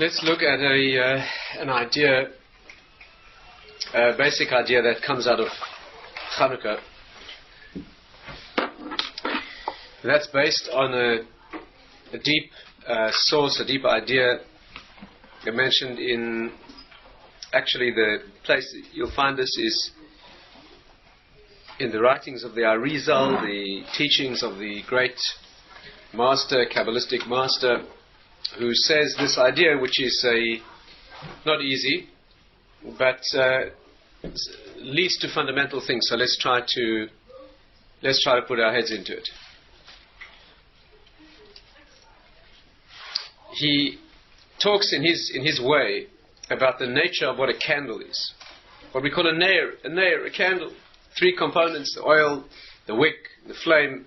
Let's look at an idea, a basic idea that comes out of Chanuka. That's based on a deep source, a deep idea mentioned in, actually the place you'll find this is in the writings of the Arizal, the teachings of the great master, Kabbalistic master, who says this idea, which is not easy, but leads to fundamental things. So let's try to put our heads into it. He talks in his way about the nature of what a candle is, what we call a nair, a candle. 3 components: the oil, the wick, the flame.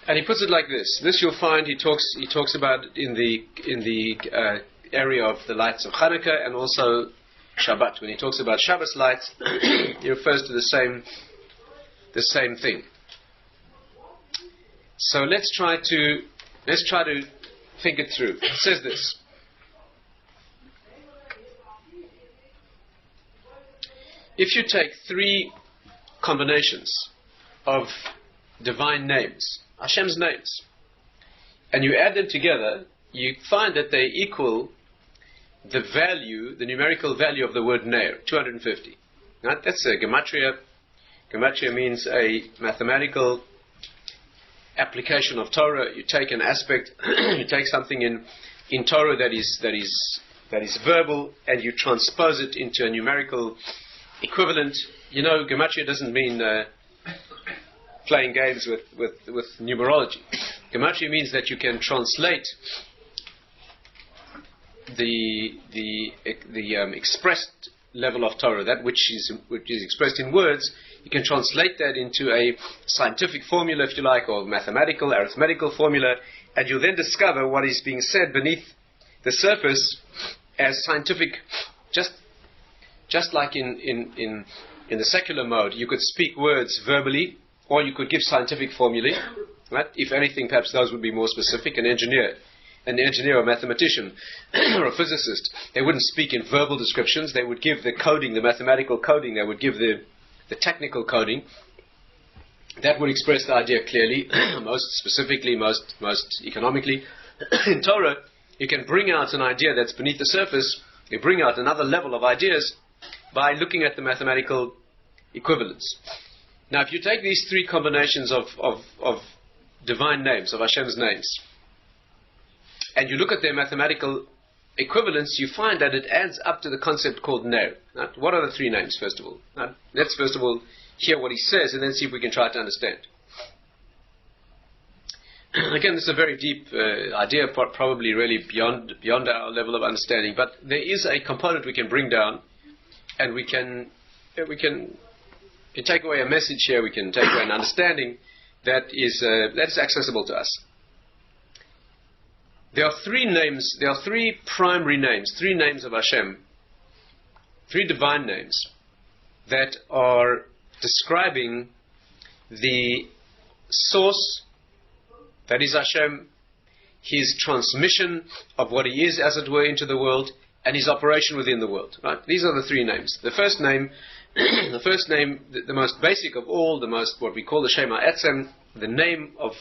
And he puts it like this. This you'll find he talks about in the area of the lights of Chanuka and also Shabbat. When he talks about Shabbos lights, he refers to the same thing. So let's try to think it through. It says this: if you take 3 combinations of divine names, Hashem's names, and you add them together, you find that they equal the value, the numerical value of the word Ner, 250. Right? That's a gematria. Gematria means a mathematical application of Torah. You take an aspect, you take something in Torah that is verbal, and you transpose it into a numerical equivalent. You know, gematria doesn't mean playing games with numerology. Gematria means that you can translate the expressed level of Torah, that which is expressed in words. You can translate that into a scientific formula, if you like, or mathematical, arithmetical formula, and you'll then discover what is being said beneath the surface as scientific. Just like in the secular mode, you could speak words verbally, or you could give scientific formulae. Right? If anything, perhaps those would be more specific. An engineer or a mathematician or a physicist, they wouldn't speak in verbal descriptions. They would give the coding, the mathematical coding. They would give the technical coding. That would express the idea clearly, most specifically, most economically. In Torah, you can bring out an idea that's beneath the surface. You bring out another level of ideas by looking at the mathematical equivalence. Now, if you take these 3 combinations of divine names, of Hashem's names, and you look at their mathematical equivalence, you find that it adds up to the concept called Ner. Now, what are the 3 names, first of all? Now, let's first of all hear what he says, and then see if we can try to understand. Again, this is a very deep idea, probably really beyond our level of understanding, but there is a component we can bring down, and we can take away a message here. We can take away an understanding that is accessible to us. There are 3 names. There are 3 primary names, 3 names of Hashem, 3 divine names that are describing the source, that is Hashem, His transmission of what He is, as it were, into the world, and His operation within the world. Right? These are the 3 names. The first name, the most basic of all, what we call the Shema Etzem, the name of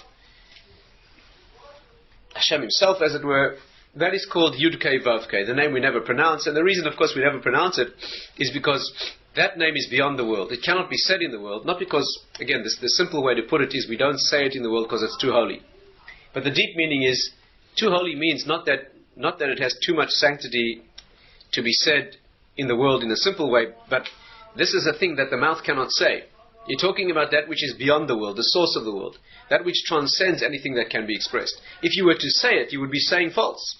Hashem Himself, as it were, that is called Yud-Kei Vav-Kei, the name we never pronounce. And the reason, of course, we never pronounce it is because that name is beyond the world. It cannot be said in the world, not because, again, the simple way to put it is we don't say it in the world because it's too holy. But the deep meaning is, too holy means not that it has too much sanctity to be said in the world in a simple way, but this is a thing that the mouth cannot say. You're talking about that which is beyond the world, the source of the world, that which transcends anything that can be expressed. If you were to say it, you would be saying false,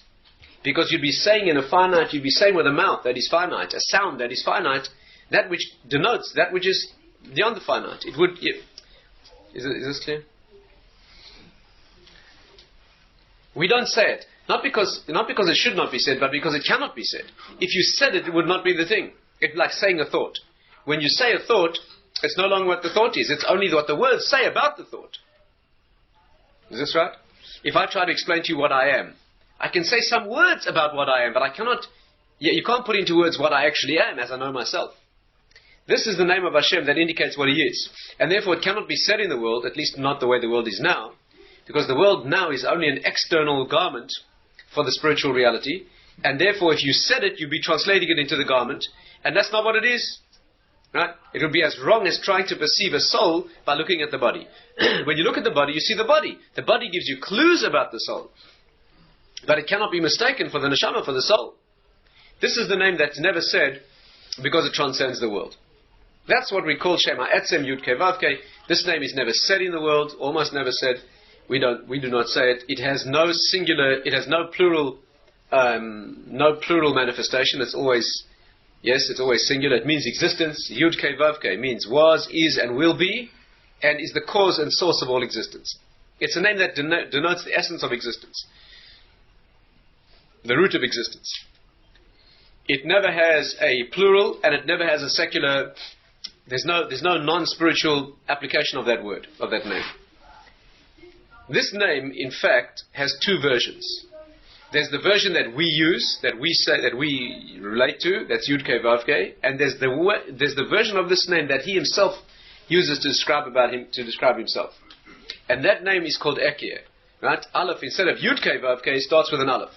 because you'd be saying in a finite, you'd be saying with a mouth that is finite, a sound that is finite, that which denotes that which is beyond the finite. It would. Is this clear? We don't say it, not because it should not be said, but because it cannot be said. If you said it, it would not be the thing. It's like saying a thought. When you say a thought, it's no longer what the thought is. It's only what the words say about the thought. Is this right? If I try to explain to you what I am, I can say some words about what I am, but I cannot, you can't put into words what I actually am as I know myself. This is the name of Hashem that indicates what He is. And therefore it cannot be said in the world, at least not the way the world is now, because the world now is only an external garment for the spiritual reality, and therefore if you said it, you'd be translating it into the garment, and that's not what it is. Right? It would be as wrong as trying to perceive a soul by looking at the body. When you look at the body, you see the body. The body gives you clues about the soul. But it cannot be mistaken for the neshama, for the soul. This is the name that's never said because it transcends the world. That's what we call Shema Etzem Yud Kei Vav Kei. This name is never said in the world, almost never said. We do not say it. It has no singular, it has no plural manifestation. It's always singular. It means existence. Yud Kei Vav Kei means was, is, and will be, and is the cause and source of all existence. It's a name that denotes the essence of existence, the root of existence. It never has a plural, and it never has a secular. There's no non-spiritual application of that word, of that name. This name, in fact, has two versions. There's the version that we use, that we say, that we relate to, that's Yud Kei Vav Kei, and there's the version of this name that he himself uses to describe himself. And that name is called Ekyeh. Right? Aleph, instead of Yud Kei Vav Kei, starts with an Aleph.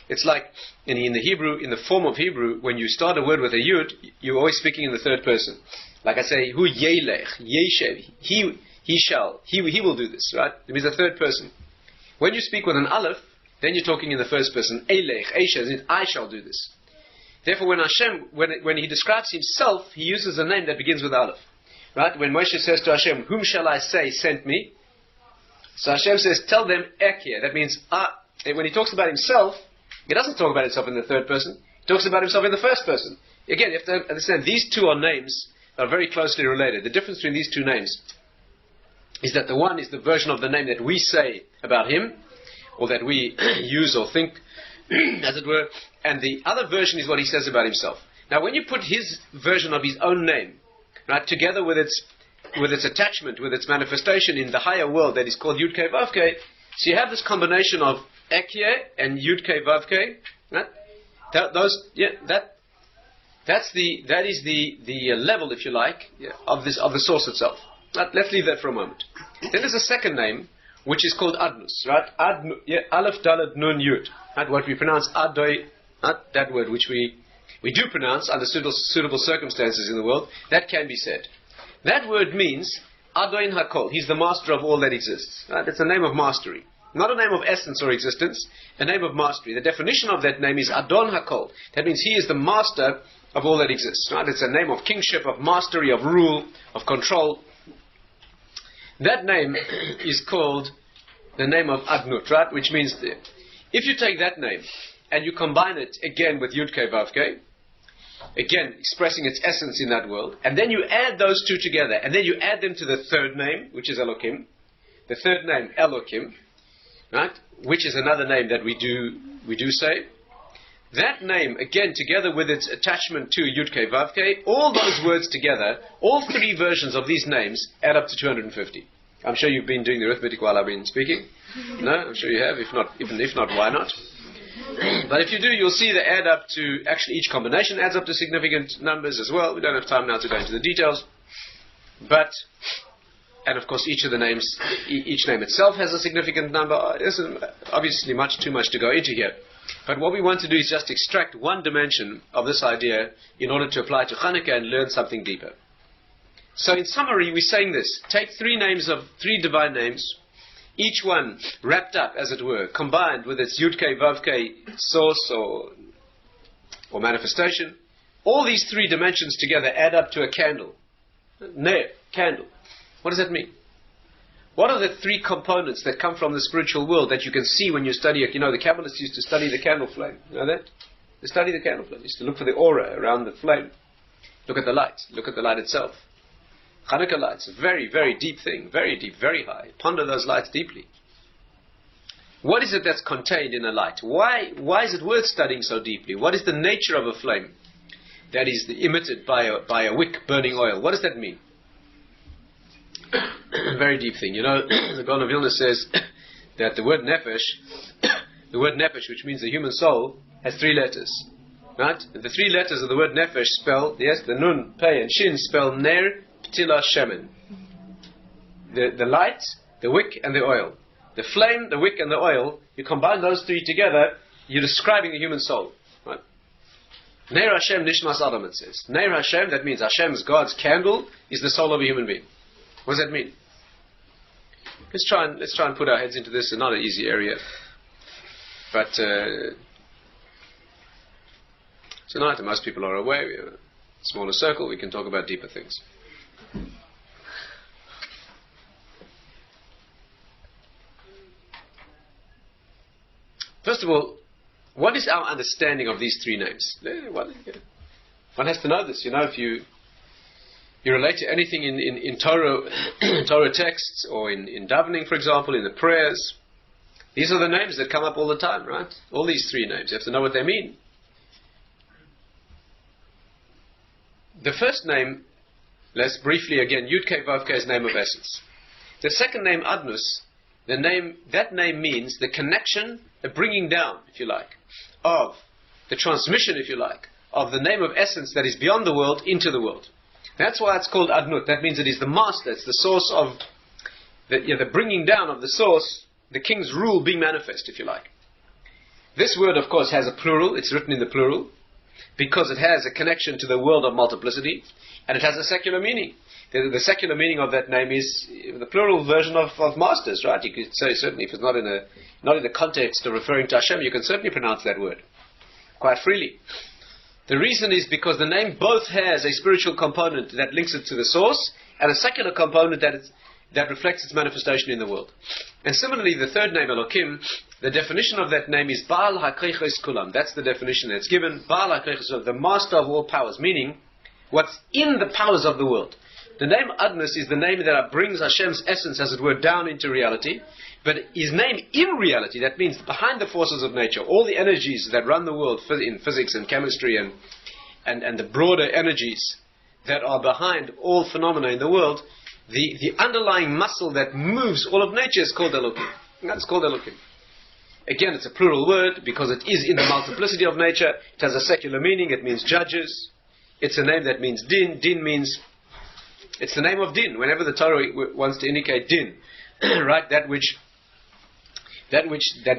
It's like in the Hebrew, in the form of Hebrew, when you start a word with a Yud, you're always speaking in the third person. Like I say, Hu Yelech, Yeshev, he shall, he will do this, right? It means the third person. When you speak with an Aleph, then you're talking in the first person. Elech, Eshes, I shall do this. Therefore, when Hashem, when he describes himself, he uses a name that begins with Aleph. Right? When Moshe says to Hashem, whom shall I say sent me? So Hashem says, tell them Ekyeh. That means, when he talks about himself, he doesn't talk about himself in the third person. He talks about himself in the first person. Again, you have to understand, these two are names that are very closely related. The difference between these two names is that the one is the version of the name that we say about him, or that we use or think, as it were, and the other version is what he says about himself. Now, when you put his version of his own name, right, together with its attachment, with its manifestation in the higher world that is called Yud Kei Vav Kei, so you have this combination of Ekyeh and Yud Kei Vav Kei, right? That is the level, if you like, of the source itself. Right? Let's leave that for a moment. Then there's a second name, which is called Adnus, right? Aleph Dalet Nun Yud. Right? What we pronounce Adoi, that word which we do pronounce under suitable circumstances in the world, that can be said. That word means Adoin HaKol. He's the master of all that exists. Right? It's a name of mastery. Not a name of essence or existence, a name of mastery. The definition of that name is Adon HaKol. That means he is the master of all that exists. Right? It's a name of kingship, of mastery, of rule, of control. That name is called the name of Adnut, right? Which means, if you take that name and you combine it again with Yud Kei Vav Kei, again expressing its essence in that world, and then you add those two together, and then you add them to the third name, which is Elokim, the third name Elokim, right? Which is another name that we do say. That name, again, together with its attachment to Yud Kei Vav Kei, all those words together, all three versions of these names add up to 250. I'm sure you've been doing the arithmetic while I've been speaking. No? I'm sure you have. If not, why not? But if you do, you'll see they add up to, actually each combination adds up to significant numbers as well. We don't have time now to go into the details. And of course each of the names, each name itself has a significant number. There's obviously too much to go into here. But what we want to do is just extract one dimension of this idea in order to apply to Chanuka and learn something deeper. So in summary, we're saying this. Take three divine names, each one wrapped up, as it were, combined with its Yud Kei Vav Kei source or manifestation. All these three dimensions together add up to a candle. Candle. What does that mean? What are the three components that come from the spiritual world that you can see when you study it? You know, the Kabbalists used to study the candle flame. You know that? They study the candle flame. They used to look for the aura around the flame. Look at the light. Look at the light itself. Chanuka lights, a very, very deep thing. Very deep, very high. Ponder those lights deeply. What is it that's contained in a light? Why is it worth studying so deeply? What is the nature of a flame that is emitted by a wick burning oil? What does that mean? Very deep thing. You know, the Gaon of Vilna says that the word nefesh the word nefesh, which means the human soul, has 3 letters. Right? And the 3 letters of the word nefesh spell, yes, the nun, pei, and shin spell ner, ptila, shemen. The light, the wick, and the oil. The flame, the wick, and the oil, you combine those 3 together, you're describing the human soul. Right? Ner Hashem nishmas Adam, it says. Ner Hashem, that means Hashem's, God's candle, is the soul of a human being. What does that mean? Let's try and put our heads into this. It's not an easy area. But tonight, most people are away. We have a smaller circle. We can talk about deeper things. First of all, what is our understanding of these 3 names? One has to know this. If you relate to anything in Torah, Torah texts, or in davening, for example, in the prayers, these are the names that come up all the time, right? All these 3 names. You have to know what they mean. The first name, let's briefly again, Yud-Kei Vav-Kei is name of essence. The second name, Adnus, that name means the connection, the bringing down, if you like, of the transmission, if you like, of the name of essence that is beyond the world into the world. That's why it's called Adnut. That means it is the master, it's the source of the bringing down of the source, the king's rule being manifest, if you like. This word, of course, has a plural. It's written in the plural because it has a connection to the world of multiplicity, and it has a secular meaning. The secular meaning of that name is the plural version of masters, right? You could say, certainly, if it's not in the context of referring to Hashem, you can certainly pronounce that word quite freely. The reason is because the name both has a spiritual component that links it to the source, and a secular component that reflects its manifestation in the world. And similarly, the third name, Elokim, the definition of that name is Baal HaKeiches Kulam. That's the definition that's given. Baal HaKeiches Kulam, the master of all powers, meaning what's in the powers of the world. The name Adnus is the name that brings Hashem's essence, as it were, down into reality. But his name in reality, that means behind the forces of nature, all the energies that run the world in physics and chemistry and the broader energies that are behind all phenomena in the world, the underlying muscle that moves all of nature is called Elokim. That's called Elokim. Again, it's a plural word because it is in the multiplicity of nature. It has a secular meaning. It means judges. It's a name that means din. Din means, it's the name of din. Whenever the Torah wants to indicate din, right, that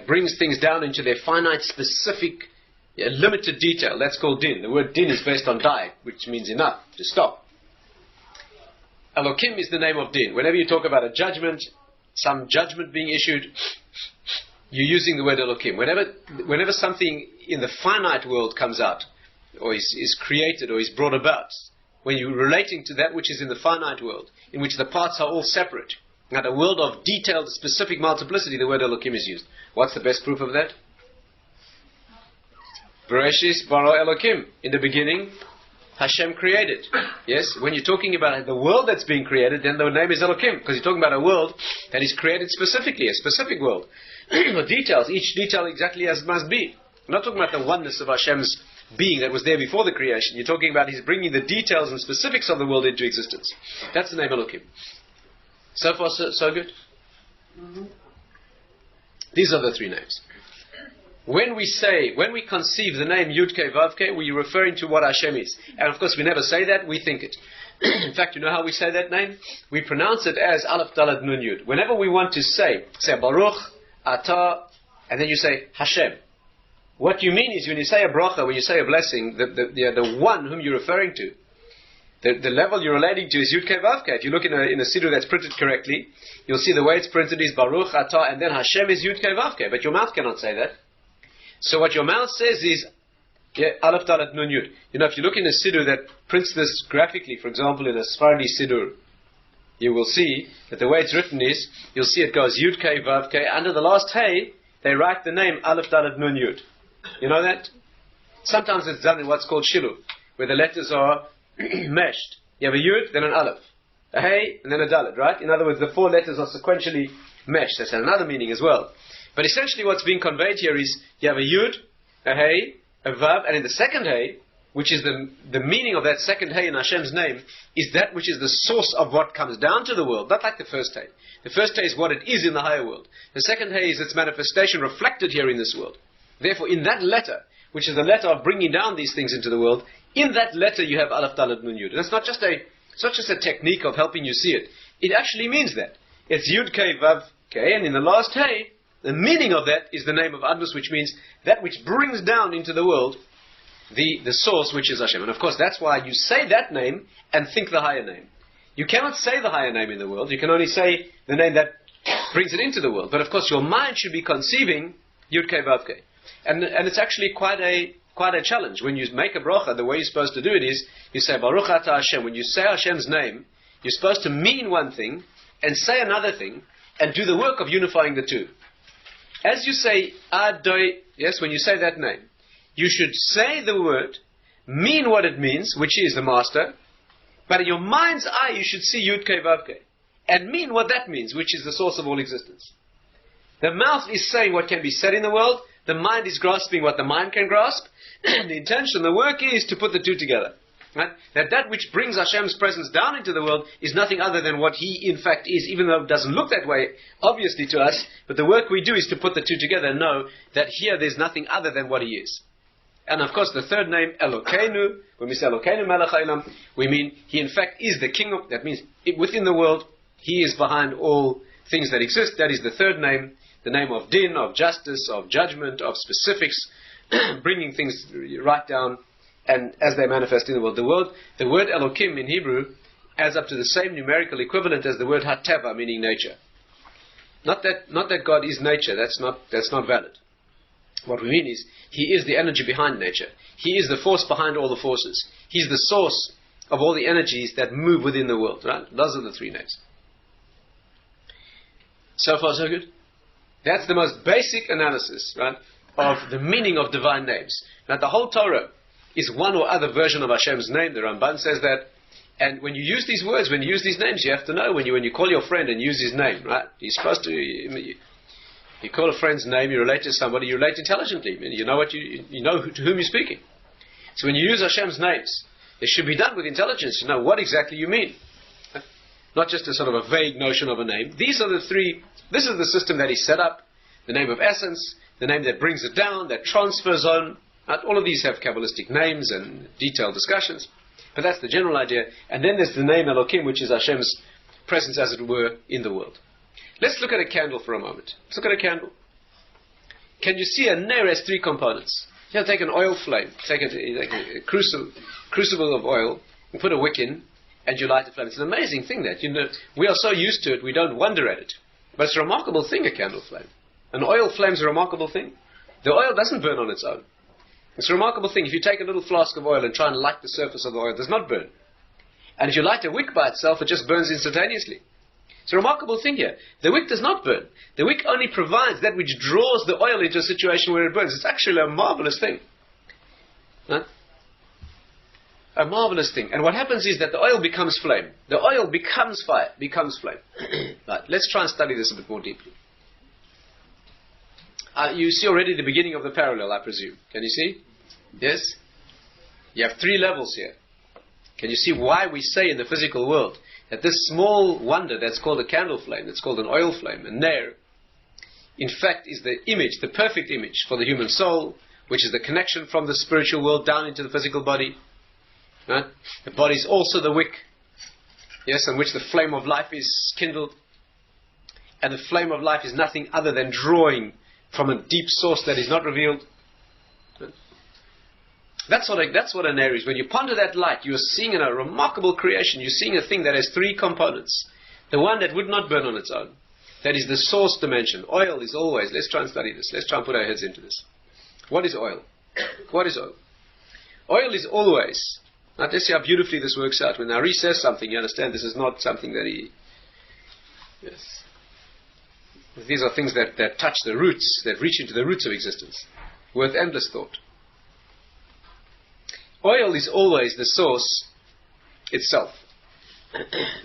brings things down into their finite, specific, limited detail, that's called din. The word din is based on dai, which means enough, to stop. Elokim is the name of din. Whenever you talk about a judgment, some judgment being issued, you're using the word Elokim. Whenever something in the finite world comes out, or is created, or is brought about, when you're relating to that which is in the finite world, in which the parts are all separate, now a world of detailed, specific multiplicity, the word Elokim is used. What's the best proof of that? Bereshis bara Elokim. In the beginning, Hashem created. Yes? When you're talking about the world that's being created, then the name is Elokim, because you're talking about a world that is created specifically, a specific world. The details, each detail exactly as it must be. We're not talking about the oneness of Hashem's being that was there before the creation. You're talking about He's bringing the details and specifics of the world into existence. That's the name Elokim. So far, so good? Mm-hmm. These are the 3 names. When we conceive the name Yud-Kei Vav-Kei, we're referring to what Hashem is. And of course, we never say that, we think it. In fact, you know how we say that name? We pronounce it as Aleph Daled Nun Yud. Whenever we want to say Baruch, Atah, and then you say Hashem. What you mean is, when you say a bracha, when you say a blessing, the one whom you're referring to, the level you're relating to is Yud-Kei Vav-Kei. If you look in a siddur that's printed correctly, you'll see the way it's printed is Baruch, Atah, and then Hashem is Yud-Kei Vav-Kei. But your mouth cannot say that. So what your mouth says is Aleph Dalet Nun Yud. If you look in a siddur that prints this graphically, for example, in a Sephardi siddur, you will see that the way it's written is, you'll see it goes Yud-Kei Vav-Kei. Under the last Hey, they write the name Aleph Dalet Nun Yud. You know that? Sometimes it's done in what's called shiur, where the letters are meshed. You have a Yud, then an Aleph, a Hey, and then a Dalet, right? In other words, the 4 letters are sequentially meshed. That's another meaning as well. But essentially what's being conveyed here is, you have a Yud, a Hey, a Vav, and in the second Hey, which is the meaning of that second hey in Hashem's name, is that which is the source of what comes down to the world, not like the first hey. The first hey is what it is in the higher world. The second hey is its manifestation reflected here in this world. Therefore, in that letter, which is the letter of bringing down these things into the world, in that letter you have Aleph Dalet Nun Yud. And it's not just a technique of helping you see it. It actually means that. It's Yud Kei Vav Kei, and in the last hey, the meaning of that is the name of Adnus, which means that which brings down into the world the source, which is Hashem. And of course, that's why you say that name and think the higher name. You cannot say the higher name in the world. You can only say the name that brings it into the world. But of course, your mind should be conceiving Yud Kei Vav Kei. And it's actually quite a challenge. When you make a bracha, the way you're supposed to do it is, you say Baruch Atah Hashem. When you say Hashem's name, you're supposed to mean one thing and say another thing and do the work of unifying the two. As you say Adoi, yes, when you say that name, you should say the word, mean what it means, which is the master, but in your mind's eye you should see Yud Kei Vav Kei, and mean what that means, which is the source of all existence. The mouth is saying what can be said in the world, the mind is grasping what the mind can grasp, and the intention, the work is to put the two together. Right? That which brings Hashem's presence down into the world is nothing other than what He in fact is, even though it doesn't look that way, obviously to us, but the work we do is to put the two together and know that here there's nothing other than what He is. And of course the third name, Elokeinu, when we say Elokeinu Melech HaOlam, we mean He in fact is the King of, that means within the world, He is behind all things that exist. That is the third name, the name of Din, of justice, of judgment, of specifics, bringing things right down and as they manifest in the world. The word Elokim in Hebrew adds up to the same numerical equivalent as the word Hateva, meaning nature. Not that God is nature, that's not valid. What we mean is, He is the energy behind nature. He is the force behind all the forces. He's the source of all the energies that move within the world, right? Those are the three names. So far so good? That's the most basic analysis, right, of the meaning of divine names. Now the whole Torah is one or other version of Hashem's name. The Ramban says that. And when you use these words, when you use these names, you have to know when you call your friend and use his name, right? You're supposed to. You call a friend's name, you relate to somebody, you relate intelligently. You know you know to whom you're speaking. So when you use Hashem's names, it should be done with intelligence to know what exactly you mean. Not just a sort of a vague notion of a name. These are the three. This is the system that He set up. The name of essence, the name that brings it down, that transfers on. All of these have Kabbalistic names and detailed discussions. But that's the general idea. And then there's the name Elokim, which is Hashem's presence, as it were, in the world. Let's look at a candle for a moment. Let's look at a candle. Can you see a nair has three components? You take an oil flame, take a crucible of oil, and put a wick in, and you light a flame. It's an amazing thing that, we are so used to it, we don't wonder at it. But it's a remarkable thing, a candle flame. An oil flame is a remarkable thing. The oil doesn't burn on its own. It's a remarkable thing. If you take a little flask of oil and try and light the surface of the oil, it does not burn. And if you light a wick by itself, it just burns instantaneously. It's a remarkable thing here. The wick does not burn. The wick only provides that which draws the oil into a situation where it burns. It's actually a marvelous thing. Huh? A marvelous thing. And what happens is that the oil becomes flame. The oil becomes fire, becomes flame. Right, let's try and study this a bit more deeply. You see already the beginning of the parallel, I presume. Can you see? Yes? You have three levels here. Can you see why we say in the physical world that this small wonder that's called a candle flame, that's called an oil flame, a nair, in fact is the image, the perfect image for the human soul, which is the connection from the spiritual world down into the physical body. Right? The body is also the wick, yes, on which the flame of life is kindled. And the flame of life is nothing other than drawing from a deep source that is not revealed. That's what an air is. When you ponder that light, you are seeing a remarkable creation. You're seeing a thing that has three components. The one that would not burn on its own. That is the source dimension. Oil is always, let's try and study this. Let's try and put our heads into this. What is oil? What is oil? Oil is always, now let's see how beautifully this works out. When Ari says something, you understand this is not something that he, yes. These are things that touch the roots, that reach into the roots of existence. Worth endless thought. Oil is always the source itself.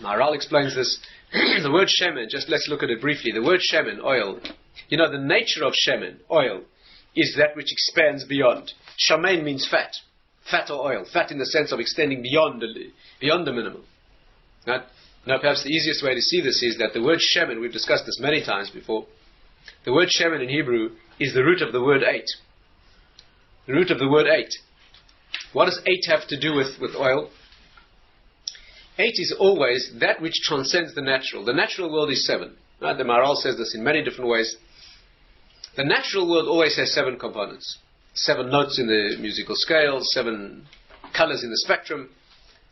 Maharal explains this. The word shemen, just let's look at it briefly. The word shemen, oil, the nature of shemen, oil, is that which expands beyond. Shamen means fat. fat or oil. Fat in the sense of extending beyond the minimum. Right? Now, perhaps the easiest way to see this is that the word shemen, we've discussed this many times before, the word shemen in Hebrew is the root of the word eight. The root of the word eight. What does eight have to do with oil? Eight is always that which transcends the natural. The natural world is seven. Right? The Maharal says this in many different ways. The natural world always has seven components. 7 notes in the musical scale, 7 colors in the spectrum.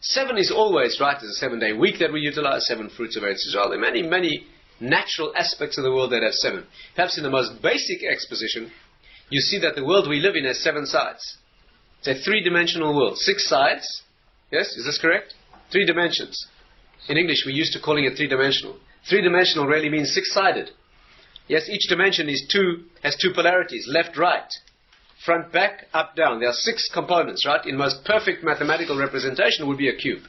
7 is always, right, there's a 7-day week that we utilize, 7 fruits of Eretz Yisrael. There are many, many natural aspects of the world that have 7. Perhaps in the most basic exposition, you see that the world we live in has 7 sides. It's a 3-dimensional world. 6 sides. Yes, is this correct? 3 dimensions. In English, we're used to calling it 3-dimensional. 3-dimensional really means 6-sided. Yes, each dimension has 2 polarities, left, right, front, back, up, down. There are 6 components, right? In most perfect mathematical representation would be a cube.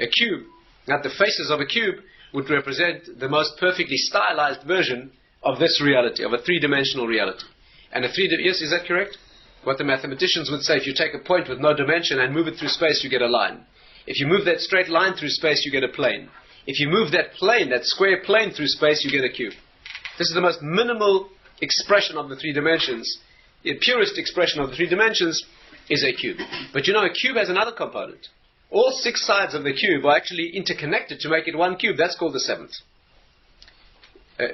A cube, now the faces of a cube would represent the most perfectly stylized version of this reality, of a 3-dimensional reality. And yes, is that correct? What the mathematicians would say, if you take a point with no dimension and move it through space, you get a line. If you move that straight line through space, you get a plane. If you move that plane, that square plane through space, you get a cube. This is the most minimal expression of the 3 dimensions. The purest expression of the 3 dimensions is a cube. But you know, a cube has another component. All 6 sides of the cube are actually interconnected to make it one cube. That's called the 7th.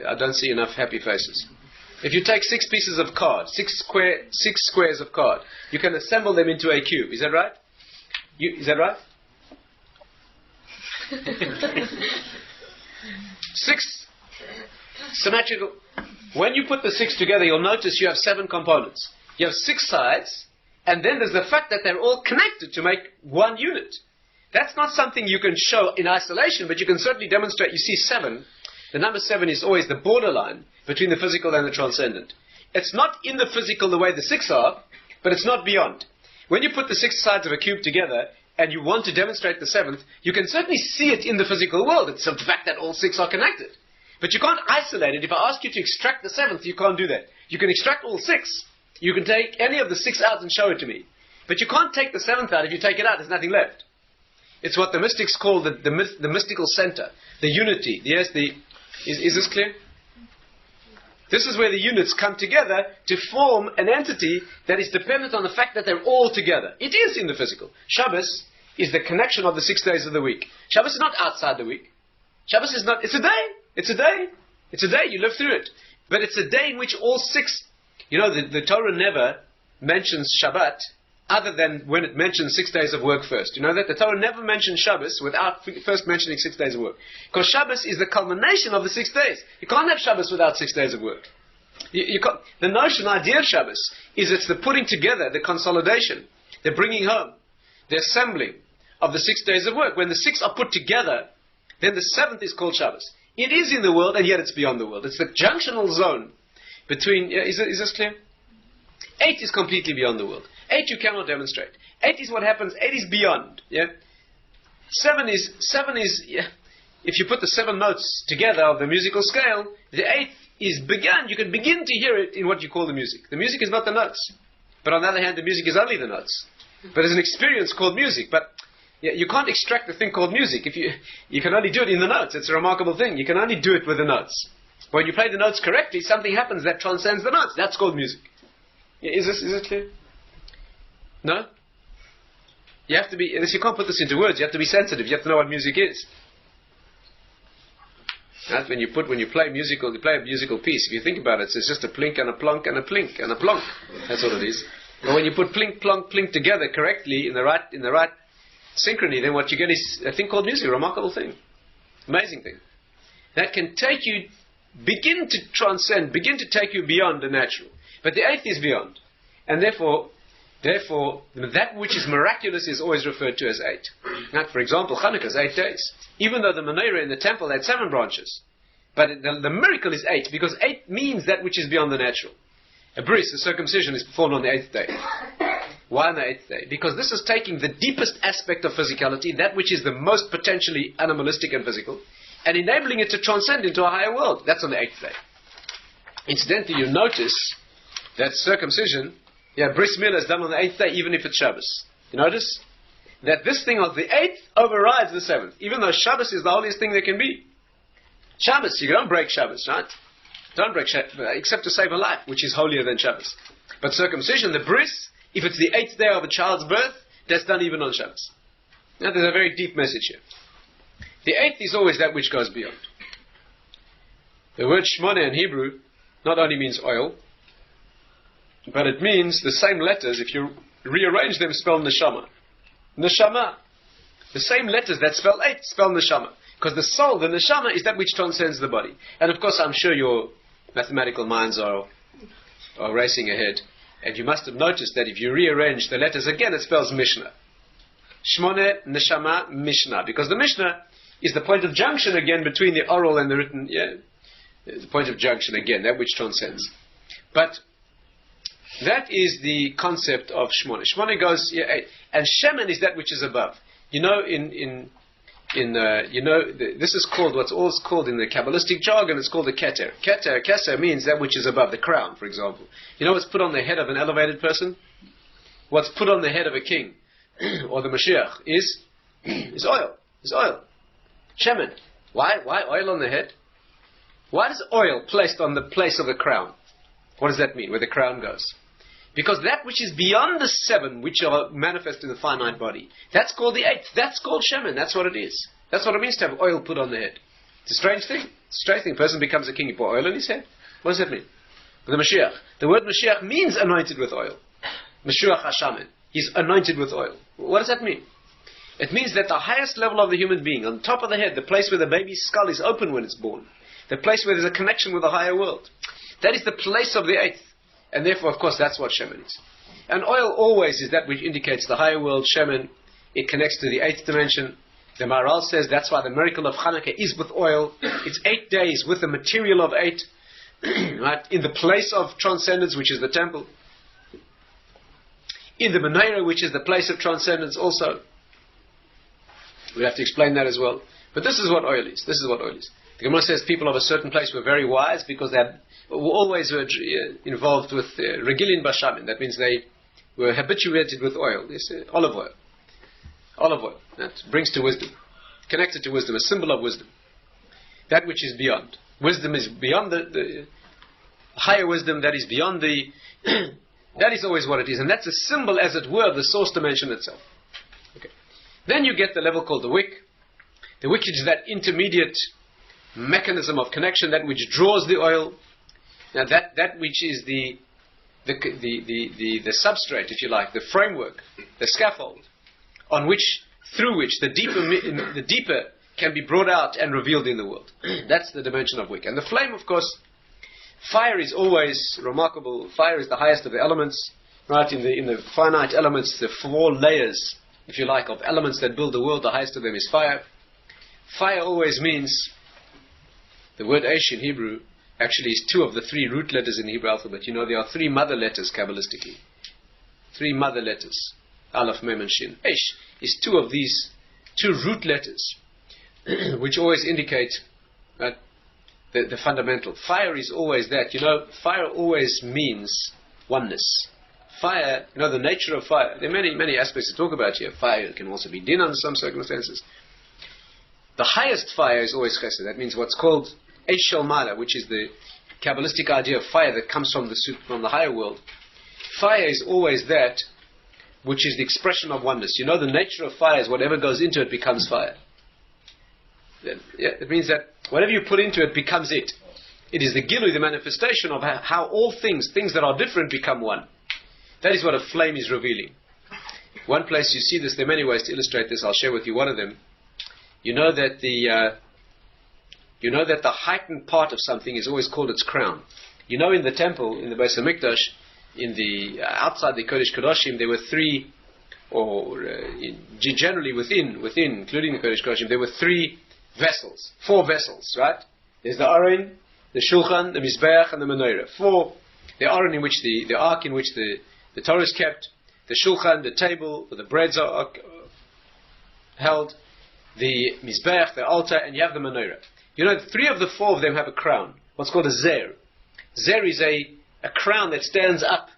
I don't see enough happy faces. If you take 6 pieces of card, 6 squares of card, you can assemble them into a cube. Is that right? Is that right? 6 symmetrical. When you put the 6 together, you'll notice you have 7 components. You have 6 sides, and then there's the fact that they're all connected to make one unit. That's not something you can show in isolation, but you can certainly demonstrate. You see 7. The number 7 is always the borderline between the physical and the transcendent. It's not in the physical the way the 6 are, but it's not beyond. When you put the 6 sides of a cube together, and you want to demonstrate the 7th, you can certainly see it in the physical world. It's the fact that all 6 are connected. But you can't isolate it. If I ask you to extract the 7th, you can't do that. You can extract all 6. You can take any of the 6 out and show it to me. But you can't take the 7th out. If you take it out, there's nothing left. It's what the mystics call the mystical center, the unity. Yes, is this clear? This is where the units come together to form an entity that is dependent on the fact that they're all together. It is in the physical. Shabbos is the connection of the 6 days of the week. Shabbos is not outside the week. Shabbos is not, it's a day. It's a day. It's a day. You live through it. But it's a day in which all 6, you know, the Torah never mentions Shabbat other than when it mentions 6 days of work first. You know that? The Torah never mentions Shabbos without first mentioning 6 days of work. Because Shabbos is the culmination of the 6 days. You can't have Shabbos without 6 days of work. You can't. The notion, idea of Shabbos is it's the putting together, the consolidation, the bringing home, the assembling of the 6 days of work. When the 6 are put together, then the 7th is called Shabbos. It is in the world, and yet it's beyond the world. It's the junctional zone between... is this clear? 8 is completely beyond the world. 8 you cannot demonstrate. 8 is what happens. 8 is beyond. Yeah. 7 is. Yeah. If you put the 7 notes together of the musical scale, the 8th is begun. You can begin to hear it in what you call the music. The music is not the notes, but on the other hand, the music is only the notes. But there's an experience called music. But you can't extract the thing called music. If you can only do it in the notes. It's a remarkable thing. You can only do it with the notes. When you play the notes correctly, something happens that transcends the notes. That's called music. Is it clear? No? You have to be, you can't put this into words, you have to be sensitive, you have to know what music is. That's when you play a musical piece, if you think about it, it's just a plink and a plonk and a plink and a plonk. That's what it is. But when you put plink, plonk, plink together correctly in the right synchrony, then what you get is a thing called music, a remarkable thing. Amazing thing. That can take you, begin to transcend, begin to take you beyond the natural. But the 8th is beyond. And therefore, that which is miraculous is always referred to as 8. Now, for example, Chanuka is 8 days. Even though the menorah in the temple had 7 branches. But the miracle is 8, because 8 means that which is beyond the natural. A bris, a circumcision, is performed on the 8th day. Why on the 8th day? Because this is taking the deepest aspect of physicality, that which is the most potentially animalistic and physical, and enabling it to transcend into a higher world. That's on the 8th day. Incidentally, you notice that circumcision, bris milah is done on the 8th day, even if it's Shabbos. You notice? That this thing of the 8th overrides the 7th. Even though Shabbos is the holiest thing there can be. Shabbos, you don't break Shabbos, right? Don't break Shabbos, except to save a life, which is holier than Shabbos. But circumcision, the bris, if it's the 8th day of a child's birth, that's done even on Shabbos. Now there's a very deep message here. The 8th is always that which goes beyond. The word shmona in Hebrew not only means oil, but it means the same letters, if you rearrange them, spell neshama. Neshama. The same letters that spell 8 spell neshama. Because the soul, the neshama, is that which transcends the body. And of course, I'm sure your mathematical minds are racing ahead. And you must have noticed that if you rearrange the letters again, it spells Mishnah. Shmone, Neshama, Mishnah. Because the Mishnah is the point of junction again between the oral and the written. Yeah, the point of junction again, that which transcends. But that is the concept of Shmone. Shmone goes, yeah, 8. And Shemen is that which is above. You know, this is called, what's always called in the Kabbalistic jargon, it's called the Keter. Keter means that which is above the crown, for example. You know what's put on the head of an elevated person? What's put on the head of a king or the Mashiach is oil. Is oil. Shemen. Why oil on the head? Why is oil placed on the place of the crown? What does that mean, where the crown goes? Because that which is beyond the 7, which are manifest in the finite body, that's called the 8th. That's called Shemen. That's what it is. That's what it means to have oil put on the head. It's a strange thing. It's a strange thing. A person becomes a king, you pour oil on his head. What does that mean? The Mashiach. The word Mashiach means anointed with oil. Mashiach Hashem. He's anointed with oil. What does that mean? It means that the highest level of the human being, on top of the head, the place where the baby's skull is open when it's born, the place where there's a connection with the higher world, that is the place of the 8th. And therefore, of course, that's what Shemen is. And oil always is that which indicates the higher world, Shemen. It connects to the 8th dimension. The Maharal says that's why the miracle of Chanuka is with oil. It's 8 days with the material of 8, right? In the place of transcendence, which is the temple. In the menorah, which is the place of transcendence also. We have to explain that as well. But this is what oil is. This is what oil is. The Gemara says people of a certain place were very wise because they were always involved with regilin bashamin. That means they were habituated with oil. This olive oil. Olive oil. That brings to wisdom. Connected to wisdom. A symbol of wisdom. That which is beyond. Wisdom is beyond the higher wisdom. That is beyond the... that is always what it is. And that's a symbol, as it were, of the source dimension itself. Okay. Then you get the level called the wick. The wick is that intermediate mechanism of connection, that which draws the oil. Now that which is the substrate, if you like, the framework, the scaffold, through which the deeper can be brought out and revealed in the world. That's the dimension of wick. And the flame, of course, fire is always remarkable. Fire is the highest of the elements, right? In the finite elements, the 4 layers, if you like, of elements that build the world, the highest of them is fire. Fire always means, the word Eish in Hebrew actually is 2 of the 3 root letters in the Hebrew alphabet. You know, there are 3 mother letters Kabbalistically. 3 mother letters. Aleph, Mem, and Shin. Eish is 2 of these 2 root letters, which always indicate the fundamental. Fire is always that. You know, fire always means oneness. Fire, you know, the nature of fire. There are many aspects to talk about here. Fire can also be din under some circumstances. The highest fire is always chesed. That means what's called Eish Shel Mala, which is the Kabbalistic idea of fire that comes from the higher world. Fire is always that which is the expression of oneness. You know, the nature of fire is whatever goes into it becomes fire. It means that whatever you put into it becomes it. It is the gilui, the manifestation of how all things that are different, become one. That is what a flame is revealing. One place you see this, there are many ways to illustrate this. I'll share with you one of them. You know that the heightened part of something is always called its crown. You know, in the temple, in the Beis HaMikdash, outside the Kodesh Kodashim, there were 3, generally within, including the Kodesh Kodashim, there were 4 vessels, right? There's the Aron, the Shulchan, the Mizbeach, and the Menorah. 4. The Aron, in which the ark in which the Torah is kept, the Shulchan, the table where the breads are held, the Mizbeach, the altar, and you have the Menorah. You know, 3 of the 4 of them have a crown, what's called a zer. Zer is a crown that stands up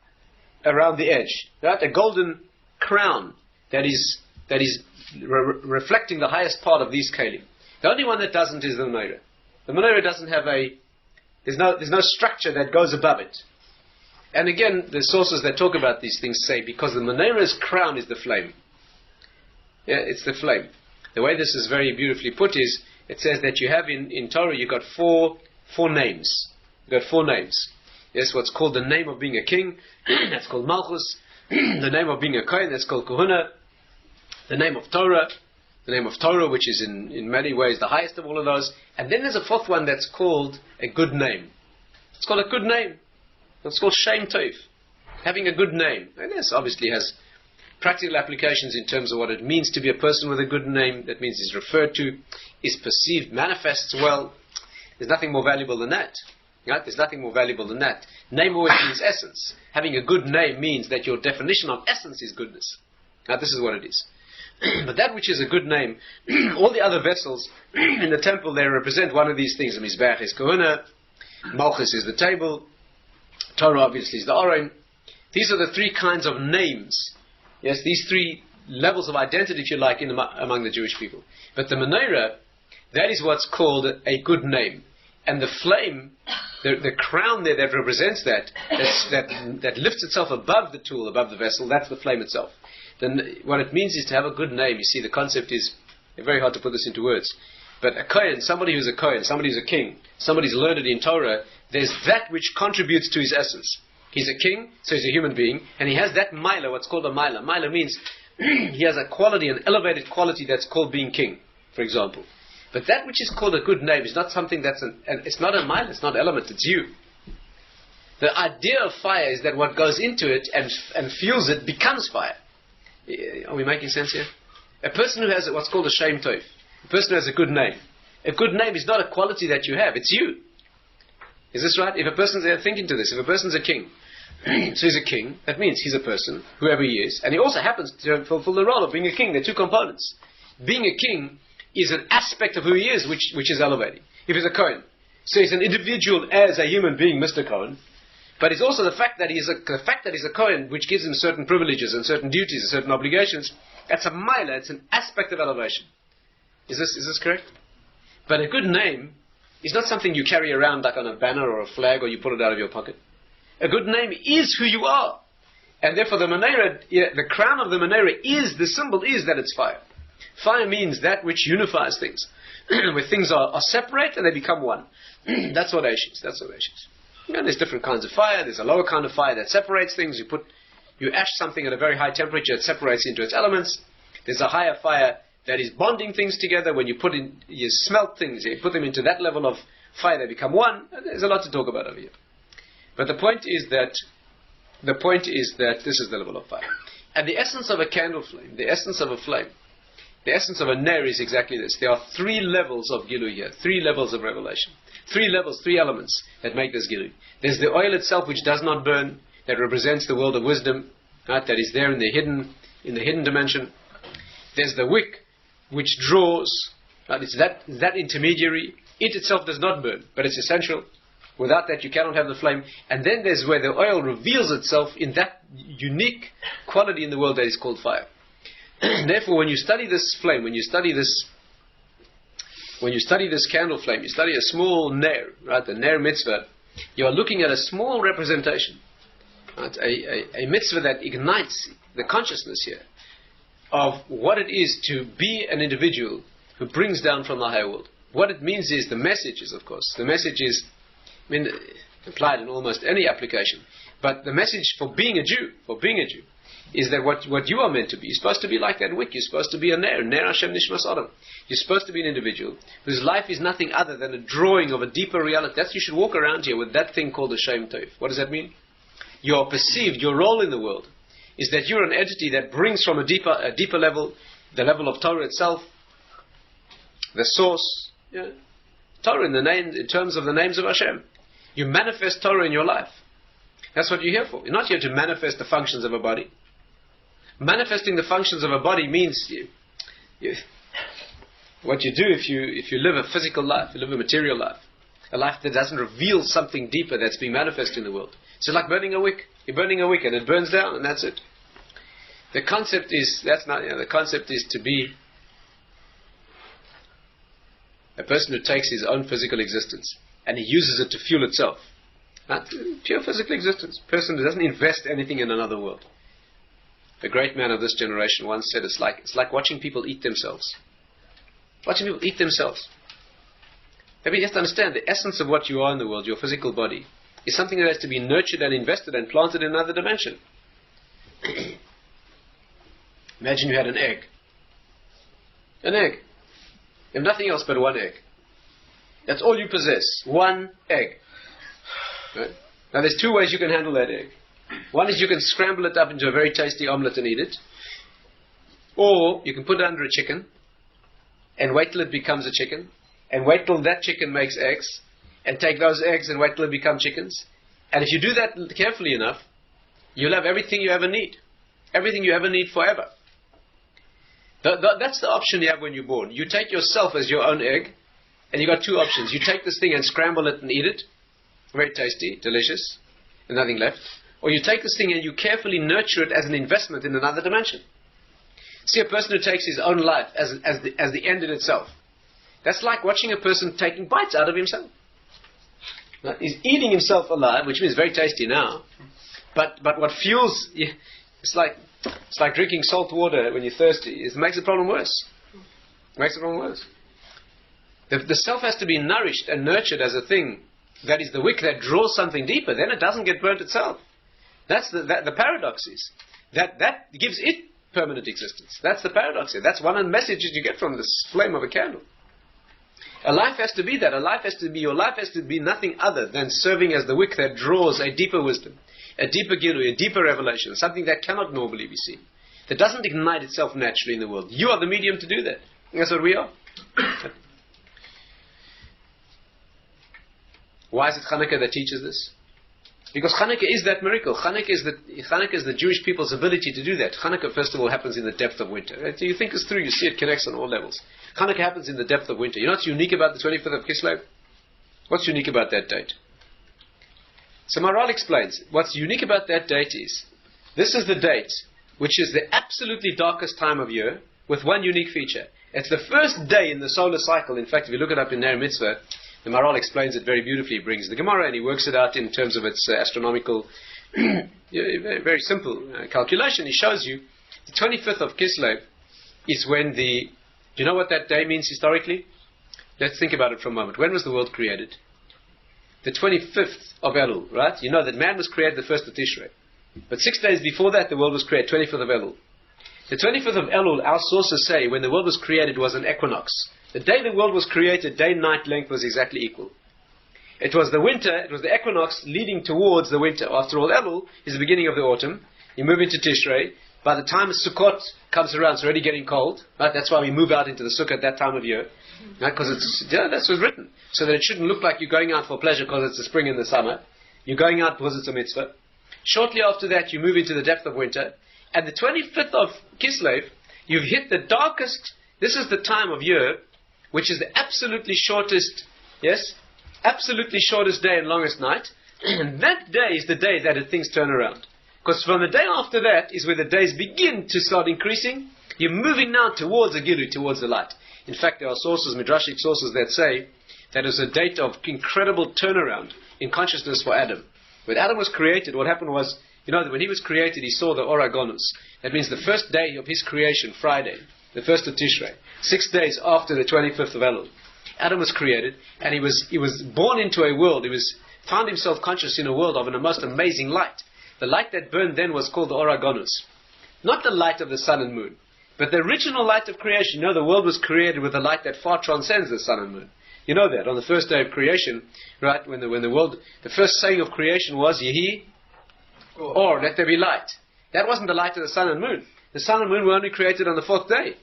around the edge, right? A golden crown reflecting the highest part of these kelim. The only one that doesn't is the menorah. The menorah doesn't have there's no structure that goes above it. And again, the sources that talk about these things say because the menorah's crown is the flame. Yeah, it's the flame. The way this is very beautifully put is, it says that you have in Torah, you've got four names. You've got 4 names. Yes, what's called the name of being a king, that's called Malchus. The name of being a Kohen, that's called Kohuna. The name of Torah, which is in many ways the highest of all of those. And then there's a 4th one that's called a good name. It's called a good name. It's called Shem Tov. Having a good name. And this obviously has practical applications in terms of what it means to be a person with a good name. That means is referred to, is perceived, manifests well. There's nothing more valuable than that. Right? There's nothing more valuable than that. Name always means essence. Having a good name means that your definition of essence is goodness. Now, this is what it is. But that which is a good name, all the other vessels in the temple, they represent one of these things. The Mizbeach is Kohuna, Malchus is the table, Torah obviously is the Aron. These are the 3 kinds of names. Yes, these 3 levels of identity, if you like, among the Jewish people. But the menorah, that is what's called a good name. And the flame, the crown there that represents that lifts itself above the tool, above the vessel, that's the flame itself. Then what it means is to have a good name. You see, the concept is very hard to put this into words. But a Kohen, somebody who's a Kohen, somebody who's a king, somebody's learned in Torah, there's that which contributes to his essence. He's a king, so he's a human being, and he has that milah, what's called a milah. Milah means he has a quality, an elevated quality that's called being king, for example. But that which is called a good name is not something it's not a milah, it's not an element, it's you. The idea of fire is that what goes into it and fuels it becomes fire. Are we making sense here? A person who has what's called a Shem Tov, a person who has a good name is not a quality that you have, it's you. Is this right? If a person's thinking to this, if a person's a king, so he's a king, that means he's a person, whoever he is, and he also happens to fulfill the role of being a king. There are 2 components. Being a king is an aspect of who he is, which is elevating. If he's a Kohen, so he's an individual as a human being, Mr. Kohen, but it's also the fact that he's a Kohen, which gives him certain privileges and certain duties and certain obligations. That's a milah, it's an aspect of elevation. Is this correct? But a good name is not something you carry around like on a banner or a flag, or you pull it out of your pocket. A good name is who you are. And therefore the menorah, the crown of the menorah the symbol is that it's fire. Fire means that which unifies things. Where things are separate and they become one. That's what Ash is. And there's different kinds of fire. There's a lower kind of fire that separates things. You ash something at a very high temperature, it separates into its elements. There's a higher fire that is bonding things together. When you smelt things, you put them into that level of fire, they become one. There's a lot to talk about over here. But the point is that this is the level of fire. And the essence of a candle flame, the essence of a flame, the essence of a ner is exactly this. There are 3 levels of Gilui here, 3 levels of revelation. 3 levels, 3 elements that make this Gilui. There's the oil itself, which does not burn, that represents the world of wisdom, right, that is there in the hidden dimension. There's the wick, which draws, right, it's that intermediary. It itself does not burn, but it's essential. Without that, you cannot have the flame. And then there's where the oil reveals itself in that unique quality in the world that is called fire. Therefore, when you study this flame, when you study this candle flame, you study a small ner, right, the ner mitzvah, you are looking at a small representation, right, a mitzvah that ignites the consciousness here of what it is to be an individual who brings down from the higher world. What it means is, the message is, implied in almost any application, but the message for being a Jew, is that what you are meant to be, you're supposed to be like that wick, you're supposed to be a ner Hashem nishmas adam. You're supposed to be an individual whose life is nothing other than a drawing of a deeper reality. You should walk around here with that thing called a Shem Tov. What does that mean? Your role in the world is that you're an entity that brings from a deeper level, the level of Torah itself, the source, Torah in terms of the names of Hashem. You manifest Torah in your life. That's what you're here for. You're not here to manifest the functions of a body. Manifesting the functions of a body means what you do if you live a physical life, you live a material life, a life that doesn't reveal something deeper that's being manifested in the world. So like burning a wick. You're burning a wick and it burns down and that's it. The concept is, the concept is to be a person who takes his own physical existence and he uses it to fuel itself. Not pure physical existence. A person who doesn't invest anything in another world. A great man of this generation once said, it's like watching people eat themselves. Watching people eat themselves. I mean, you have to understand, the essence of what you are in the world, your physical body, is something that has to be nurtured and invested and planted in another dimension. Imagine you had an egg. An egg. You have nothing else but one egg. That's all you possess. One egg. Right? Now there's two ways you can handle that egg. One is you can scramble it up into a very tasty omelette and eat it. Or you can put it under a chicken and wait till it becomes a chicken. And wait till that chicken makes eggs. And take those eggs and wait till they become chickens. And if you do that carefully enough, you'll have everything you ever need. Everything you ever need forever. That's the option you have when you're born. You take yourself as your own egg, and you've got two options. You take this thing and scramble it and eat it. Very tasty, delicious, and nothing left. Or you take this thing and you carefully nurture it as an investment in another dimension. See, a person who takes his own life as the end in itself. That's like watching a person taking bites out of himself. Right? He's eating himself alive, which means very tasty now. But what fuels... It's like drinking salt water when you're thirsty. It makes the problem worse. It makes the problem worse. The self has to be nourished and nurtured as a thing that is the wick that draws something deeper. Then it doesn't get burnt itself. That's the paradox is. That gives it permanent existence. That's the paradox here. That's one of the messages you get from this flame of a candle. A life has to be that. Your life has to be nothing other than serving as the wick that draws a deeper wisdom, a deeper gilui, a deeper revelation, something that cannot normally be seen, that doesn't ignite itself naturally in the world. You are the medium to do that. That's what we are. Why is it Chanuka that teaches this? Because Chanuka is that miracle. Chanuka is the Jewish people's ability to do that. Chanuka, first of all, happens in the depth of winter. Right? So you think this through, you see it connects on all levels. Chanuka happens in the depth of winter. You know what's unique about the 25th of Kislev? What's unique about that date? So Maharal explains, what's unique about that date is, this is the date which is the absolutely darkest time of year, with one unique feature. It's the first day in the solar cycle. In fact, if you look it up in Ner Mitzvah, the Maharal explains it very beautifully. He brings the Gemara and he works it out in terms of its astronomical, very simple calculation. He shows you the 25th of Kislev is when do you know what that day means historically? Let's think about it for a moment. When was the world created? The 25th of Elul, right? You know that man was created the 1st of Tishrei. But 6 days before that, the world was created, 25th of Elul. The 25th of Elul, our sources say, when the world was created, was an equinox. The day the world was created, day-night length was exactly equal. It was the winter, it was the equinox leading towards the winter. After all, Elul is the beginning of the autumn. You move into Tishrei. By the time Sukkot comes around, it's already getting cold. Right? That's why we move out into the Sukkah at that time of year. Because that's what's written. So that it shouldn't look like you're going out for pleasure because it's the spring and the summer. You're going out because it's a mitzvah. Shortly after that, you move into the depth of winter. And the 25th of Kislev, you've hit the darkest, this is the time of year, which is the absolutely shortest, absolutely shortest day and longest night. And that day is the day that things turn around. Because from the day after that is where the days begin to start increasing. You're moving now towards the Gilu, towards the light. In fact, there are sources, midrashic sources, that say that it was a date of incredible turnaround in consciousness for Adam. When Adam was created, what happened was, that when he was created, he saw the Oragonus. That means the first day of his creation, Friday, the 1st of Tishrei, 6 days after the 25th of Elul. Adam was created, and he was born into a world. He found himself conscious in a world of a most amazing light. The light that burned then was called the Oragonus. Not the light of the sun and moon, but the original light of creation. The world was created with a light that far transcends the sun and moon. You know that on the first day of creation, right? When the world, the first saying of creation was Yehi, or let there be light. That wasn't the light of the sun and moon. The sun and moon were only created on the 4th day.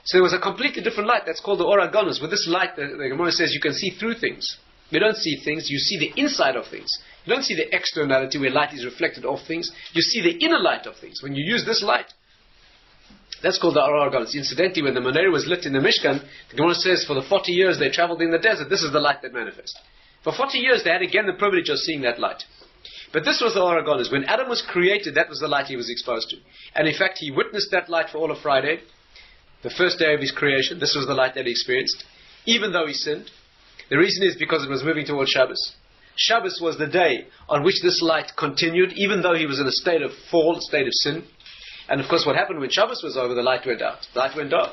So there was a completely different light. That's called the Oragonus. With this light, the Gemara says you can see through things. You don't see things. You see the inside of things. You don't see the externality where light is reflected off things. You see the inner light of things. When you use this light, that's called the Oragonus. Incidentally, when the menorah was lit in the Mishkan, the Gemara says for the 40 years they traveled in the desert, this is the light that manifested. For 40 years they had again the privilege of seeing that light. But this was the Oregon. When Adam was created, that was the light he was exposed to. And in fact, he witnessed that light for all of Friday, the first day of his creation. This was the light that he experienced, even though he sinned. The reason is because it was moving towards Shabbos. Shabbos was the day on which this light continued, even though he was in a state of fall, a state of sin. And of course, what happened when Shabbos was over, the light went out. The light went dark.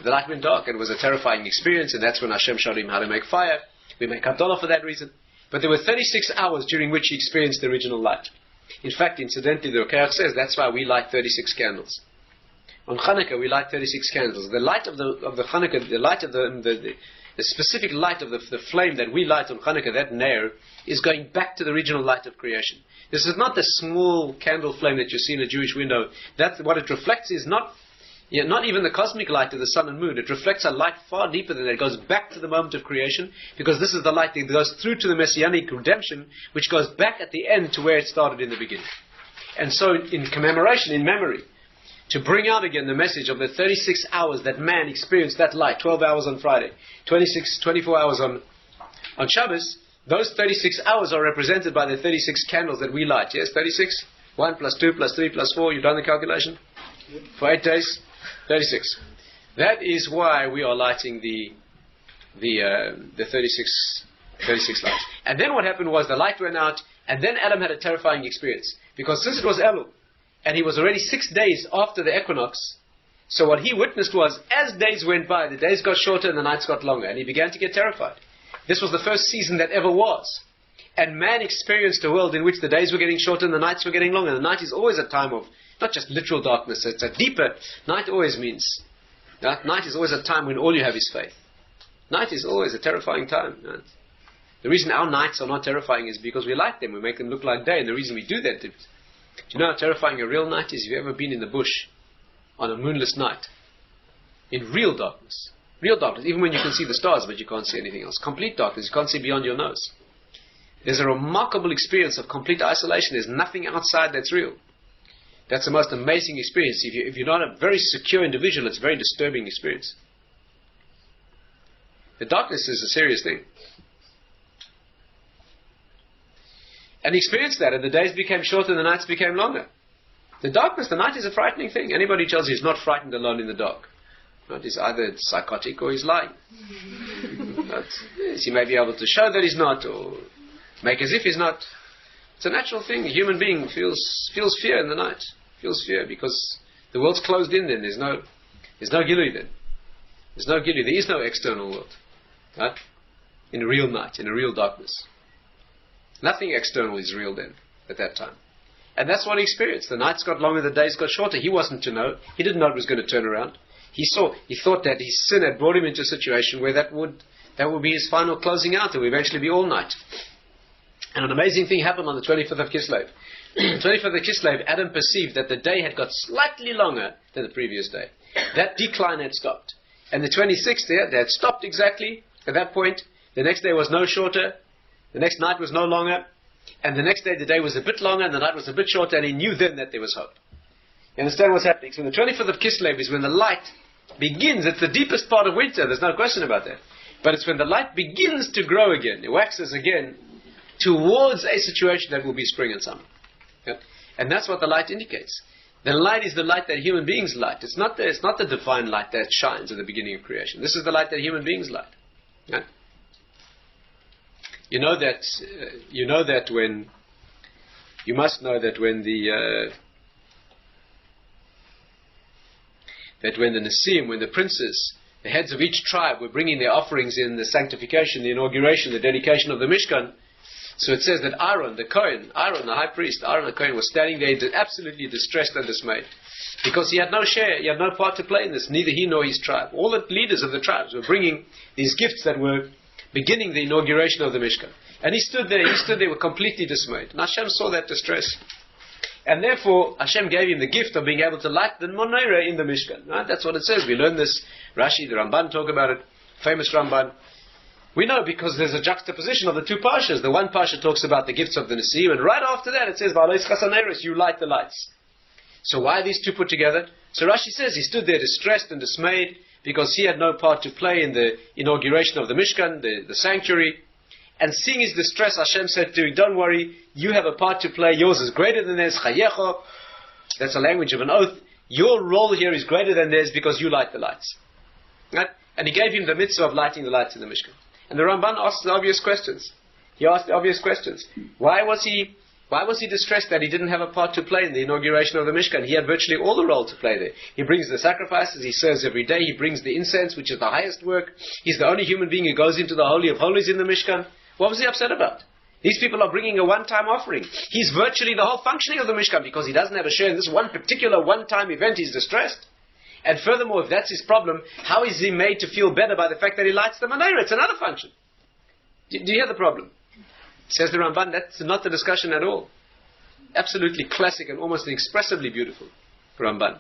The light went dark, and it was a terrifying experience, and that's when Hashem showed him how to make fire. We make Havdalah for that reason. But there were 36 hours during which he experienced the original light. In fact, incidentally, the Rokeach says that's why we light 36 candles. On Chanuka, we light 36 candles. The light of the Chanuka, the light of the specific light of the flame that we light on Chanuka, that nair, is going back to the original light of creation. This is not the small candle flame that you see in a Jewish window. That's what it reflects is not even the cosmic light of the sun and moon. It reflects a light far deeper than that. It goes back to the moment of creation, because this is the light that goes through to the messianic redemption, which goes back at the end to where it started in the beginning. And so in commemoration, in memory, to bring out again the message of the 36 hours that man experienced that light, 12 hours on Friday, 24 hours on Shabbos, those 36 hours are represented by the 36 candles that we light. Yes, 36? 1 plus 2 plus 3 plus 4, you've done the calculation? For 8 days? 36. That is why we are lighting the 36 lights. And then what happened was the light went out, and then Adam had a terrifying experience. Because since it was Elul, and he was already 6 days after the equinox, so what he witnessed was, as days went by, the days got shorter and the nights got longer, and he began to get terrified. This was the first season that ever was. And man experienced a world in which the days were getting shorter and the nights were getting longer. The night is always a time of not just literal darkness, it's a deeper. Night always means, night is always a time when all you have is faith. Night is always a terrifying time. Right? The reason our nights are not terrifying is because we light them, we make them look like day, and the reason we do that, do you know how terrifying a real night is? Have you ever been in the bush on a moonless night? In real darkness. Real darkness, even when you can see the stars, but you can't see anything else. Complete darkness, you can't see beyond your nose. There's a remarkable experience of complete isolation. There's nothing outside that's real. That's the most amazing experience. If you're not a very secure individual, it's a very disturbing experience. The darkness is a serious thing. And he experienced that, and the days became shorter and the nights became longer. The darkness, the night is a frightening thing. Anybody who tells you he's not frightened alone in the dark, right, is either psychotic or he's lying. Yes, he may be able to show that he's not, or make as if he's not. It's a natural thing. A human being feels fear in the night. Feels fear because the world's closed in then. There's no gilui then. There's no gilui. There is no external world. Right? In a real night, in a real darkness. Nothing external is real then, at that time. And that's what he experienced. The nights got longer, the days got shorter. He wasn't to know. He didn't know it was going to turn around. He thought that his sin had brought him into a situation where that would be his final closing out. It would eventually be all night. And an amazing thing happened on the 25th of Kislev. 25th of Kislev, Adam perceived that the day had got slightly longer than the previous day. That decline had stopped. And the 26th they had stopped exactly at that point. The next day was no shorter. The next night was no longer. And the next day the day was a bit longer and the night was a bit shorter, and he knew then that there was hope. You understand what's happening? So the 25th of Kislev is when the light begins. It's the deepest part of winter. There's no question about that. But it's when the light begins to grow again. It waxes again towards a situation that will be spring and summer. Yeah? And that's what the light indicates. The light is the light that human beings light. It's not the divine light that shines at the beginning of creation. This is the light that human beings light. Yeah? You must know that when the Nesiim, when the princes, the heads of each tribe were bringing their offerings in the sanctification, the inauguration, the dedication of the Mishkan, so it says that Aaron, the high priest, Aaron the Kohen, was standing there absolutely distressed and dismayed. Because he had no share, he had no part to play in this, neither he nor his tribe. All the leaders of the tribes were bringing these gifts that were beginning the inauguration of the Mishkan. And he stood there completely dismayed. And Hashem saw that distress. And therefore, Hashem gave him the gift of being able to light the menorah in the Mishkan. Right? That's what it says. We learn this. Rashi, the Ramban talk about it. Famous Ramban. We know because there's a juxtaposition of the two parshas. The one parsha talks about the gifts of the Nesiim, and right after that it says, V'alois chasaneros, you light the lights. So why are these two put together? So Rashi says he stood there distressed and dismayed because he had no part to play in the inauguration of the Mishkan, the sanctuary, And seeing his distress, Hashem said to him, don't worry, you have a part to play. Yours is greater than theirs. Chayecho. That's a language of an oath. Your role here is greater than theirs because you light the lights. Right? And he gave him the mitzvah of lighting the lights in the Mishkan. And the Ramban asked the obvious questions. He asked the obvious questions. Why was he distressed that he didn't have a part to play in the inauguration of the Mishkan? He had virtually all the role to play there. He brings the sacrifices, he serves every day, he brings the incense, which is the highest work. He's the only human being who goes into the Holy of Holies in the Mishkan. What was he upset about? These people are bringing a one-time offering. He's virtually the whole functioning of the Mishkan because he doesn't have a share in this one particular one-time event. He's distressed. And furthermore, if that's his problem, how is he made to feel better by the fact that he lights the menorah? It's another function. Do you hear the problem? Says the Ramban, that's not the discussion at all. Absolutely classic and almost inexpressively beautiful Ramban.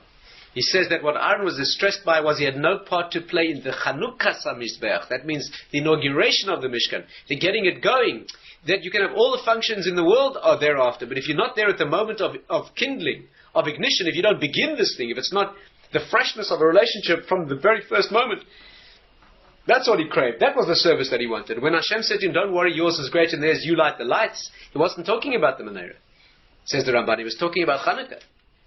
He says that what Aaron was distressed by was he had no part to play in the Chanuka Samizbeach. That means the inauguration of the Mishkan, the getting it going. That you can have all the functions in the world are thereafter, but if you're not there at the moment of kindling, of ignition, if you don't begin this thing, if it's not the freshness of a relationship from the very first moment, that's what he craved. That was the service that he wanted. When Hashem said to him, don't worry, yours is greater than theirs, you light the lights, he wasn't talking about the menorah. Says the Ramban, he was talking about Chanuka.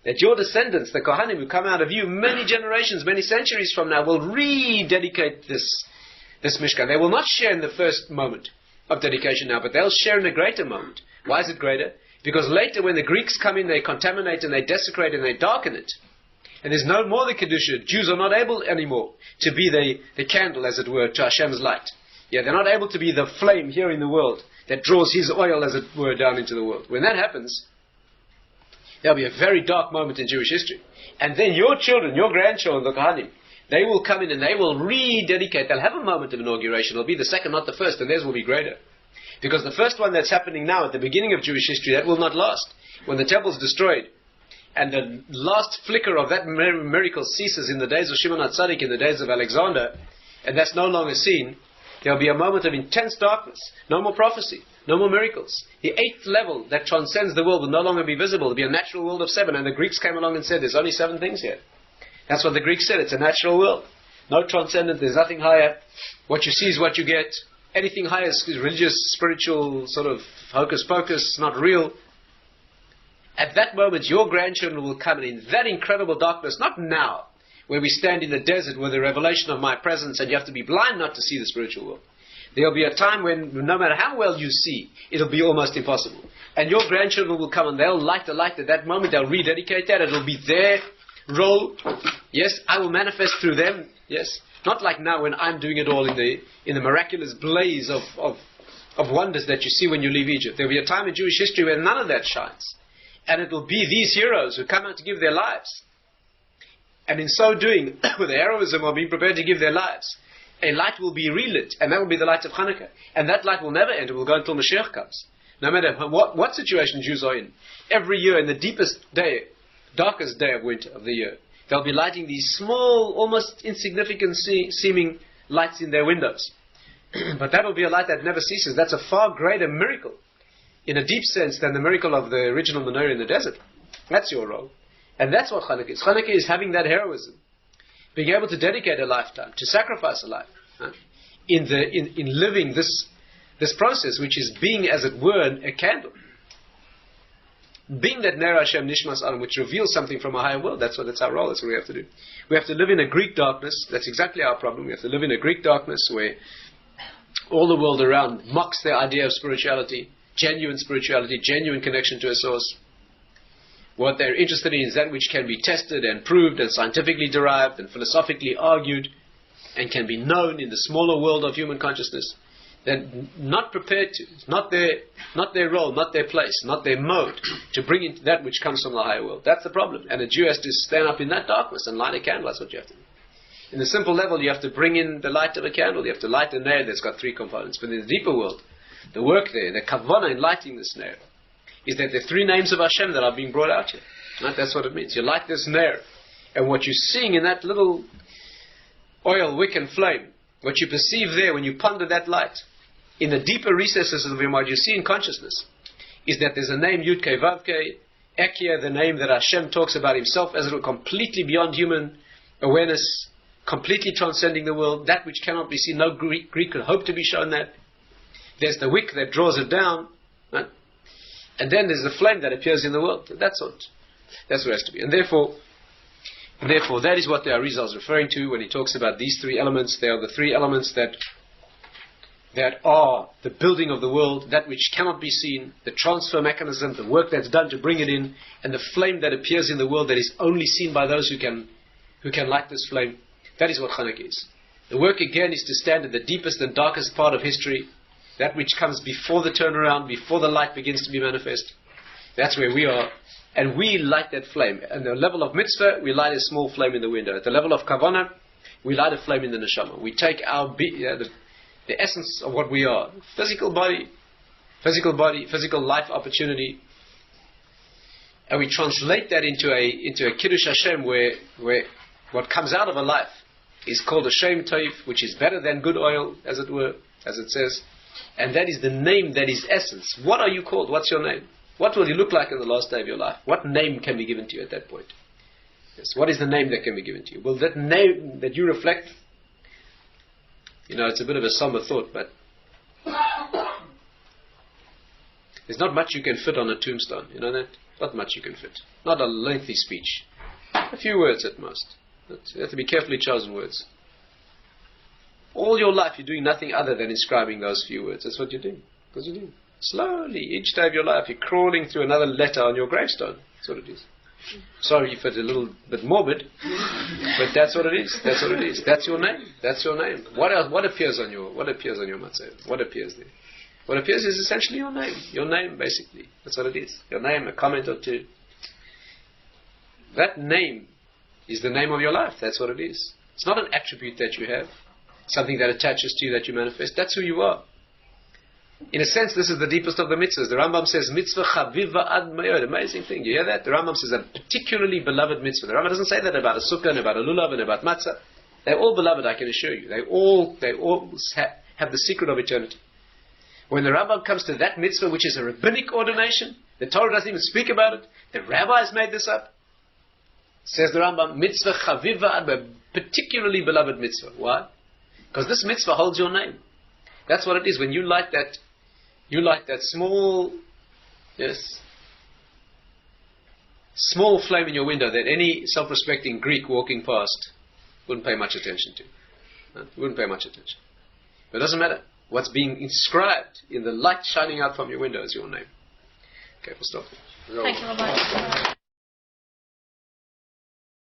That your descendants, the Kohanim who come out of you many generations, many centuries from now, will rededicate this Mishkan. They will not share in the first moment of dedication now, but they'll share in a greater moment. Why is it greater? Because later when the Greeks come in, they contaminate and they desecrate and they darken it. And there's no more the Kedusha. Jews are not able anymore to be the candle, as it were, to Hashem's light. Yeah, they're not able to be the flame here in the world that draws His oil, as it were, down into the world. When that happens, there'll be a very dark moment in Jewish history. And then your children, your grandchildren, the Kohanim, they will come in and they will rededicate. They'll have a moment of inauguration. It'll be the second, not the first, and theirs will be greater. Because the first one that's happening now at the beginning of Jewish history, that will not last. When the temple's destroyed, and the last flicker of that miracle ceases in the days of Shimon HaTzadik, in the days of Alexander, and that's no longer seen, there'll be a moment of intense darkness. No more prophecy. No more miracles. The eighth level that transcends the world will no longer be visible. It'll be a natural world of seven. And the Greeks came along and said, there's only 7 things here. That's what the Greeks said. It's a natural world. No transcendent. There's nothing higher. What you see is what you get. Anything higher is religious, spiritual, sort of hocus pocus, not real. At that moment, your grandchildren will come in that incredible darkness, not now, where we stand in the desert with the revelation of my presence and you have to be blind not to see the spiritual world. There'll be a time when no matter how well you see, it'll be almost impossible. And your grandchildren will come and they'll light the light at that moment. They'll rededicate that. It'll be their role. Yes, I will manifest through them. Yes, not like now when I'm doing it all in the miraculous blaze of wonders that you see when you leave Egypt. There'll be a time in Jewish history where none of that shines. And it'll be these heroes who come out to give their lives. And in so doing, with the heroism of being prepared to give their lives, a light will be relit, and that will be the light of Chanuka. And that light will never end. It will go until Mashiach comes. No matter what situation Jews are in. Every year, in the deepest day, darkest day of winter of the year, they'll be lighting these small, almost insignificant seeming lights in their windows. But that will be a light that never ceases. That's a far greater miracle, in a deep sense, than the miracle of the original menorah in the desert. That's your role. And that's what Chanuka is. Chanuka is having that heroism. Being able to dedicate a lifetime, to sacrifice a life, in living this process, which is being, as it were, a candle. Being that Ner Hashem Nishmas Adam, which reveals something from a higher world. That's our role. That's what we have to do. We have to live in a Greek darkness. That's exactly our problem. We have to live in a Greek darkness where all the world around mocks their idea of spirituality, genuine connection to a source. What they're interested in is that which can be tested and proved and scientifically derived and philosophically argued and can be known in the smaller world of human consciousness. They're not prepared to. It's not their role, not their place, not their mode to bring in that which comes from the higher world. That's the problem. And a Jew has to stand up in that darkness and light a candle. That's what you have to do. In the simple level, you have to bring in the light of a candle. You have to light a ner that's got 3 components. But in the deeper world, the work there, the kavanah in lighting this ner, is that the 3 names of Hashem that are being brought out here. Right? That's what it means. You light this ner, and what you're seeing in that little oil wick and flame, what you perceive there when you ponder that light, in the deeper recesses of your mind, you see in consciousness, is that there's a name, Yud Kei Vav Kei, Ekia, the name that Hashem talks about Himself as it were completely beyond human awareness, completely transcending the world, that which cannot be seen. No Greek could hope to be shown that. There's the wick that draws it down, right? And then there's the flame that appears in the world. That's what it has to be. And therefore, that is what the Arizal is referring to when he talks about these three elements. They are the three elements that are the building of the world, that which cannot be seen, the transfer mechanism, the work that's done to bring it in, and the flame that appears in the world that is only seen by those who can light this flame. That is what Chanuka is. The work again is to stand at the deepest and darkest part of history, that which comes before the turnaround, before the light begins to be manifest. That's where we are. And we light that flame. At the level of mitzvah, we light a small flame in the window. At the level of kavanah, we light a flame in the neshama. We take our the essence of what we are, physical body, physical life opportunity, and we translate that into a Kiddush Hashem where what comes out of a life is called a Shem Toiv, which is better than good oil, as it were, as it says. And that is the name, that is essence. What are you called? What's your name? What will you look like in the last day of your life? What name can be given to you at that point? Yes, what is the name that can be given to you? Will that name that you reflect, it's a bit of a somber thought, but there's not much you can fit on a tombstone, you know that? Not much you can fit. Not a lengthy speech. A few words at most. But you have to be carefully chosen words. All your life you're doing nothing other than inscribing those few words. That's what you're doing. Because you're doing. Slowly, each day of your life, you're crawling through another letter on your gravestone. That's what it is. Sorry if it's a little bit morbid, but that's what it is. That's what it is. That's your name. That's your name. What else? What appears on your matzah? What appears there? What appears is essentially your name. Your name, basically. That's what it is. Your name, a comment or two. That name is the name of your life. That's what it is. It's not an attribute that you have, something that attaches to you that you manifest. That's who you are. In a sense, this is the deepest of the mitzvahs. The Rambam says, mitzvah chaviva ad mayod. Amazing thing. You hear that? The Rambam says a particularly beloved mitzvah. The Rambam doesn't say that about a sukkah and about a lulav and about matzah. They're all beloved, I can assure you. They all have the secret of eternity. When the Rambam comes to that mitzvah, which is a rabbinic ordination, the Torah doesn't even speak about it. The rabbis made this up. Says the Rambam, mitzvah chaviva ad mayod, particularly beloved mitzvah. Why? Because this mitzvah holds your name. That's what it is. When you light that small flame in your window that any self-respecting Greek walking past wouldn't pay much attention to. Wouldn't pay much attention. But it doesn't matter. What's being inscribed in the light shining out from your window is your name. Okay, we'll stop. Thank you, Rabbi.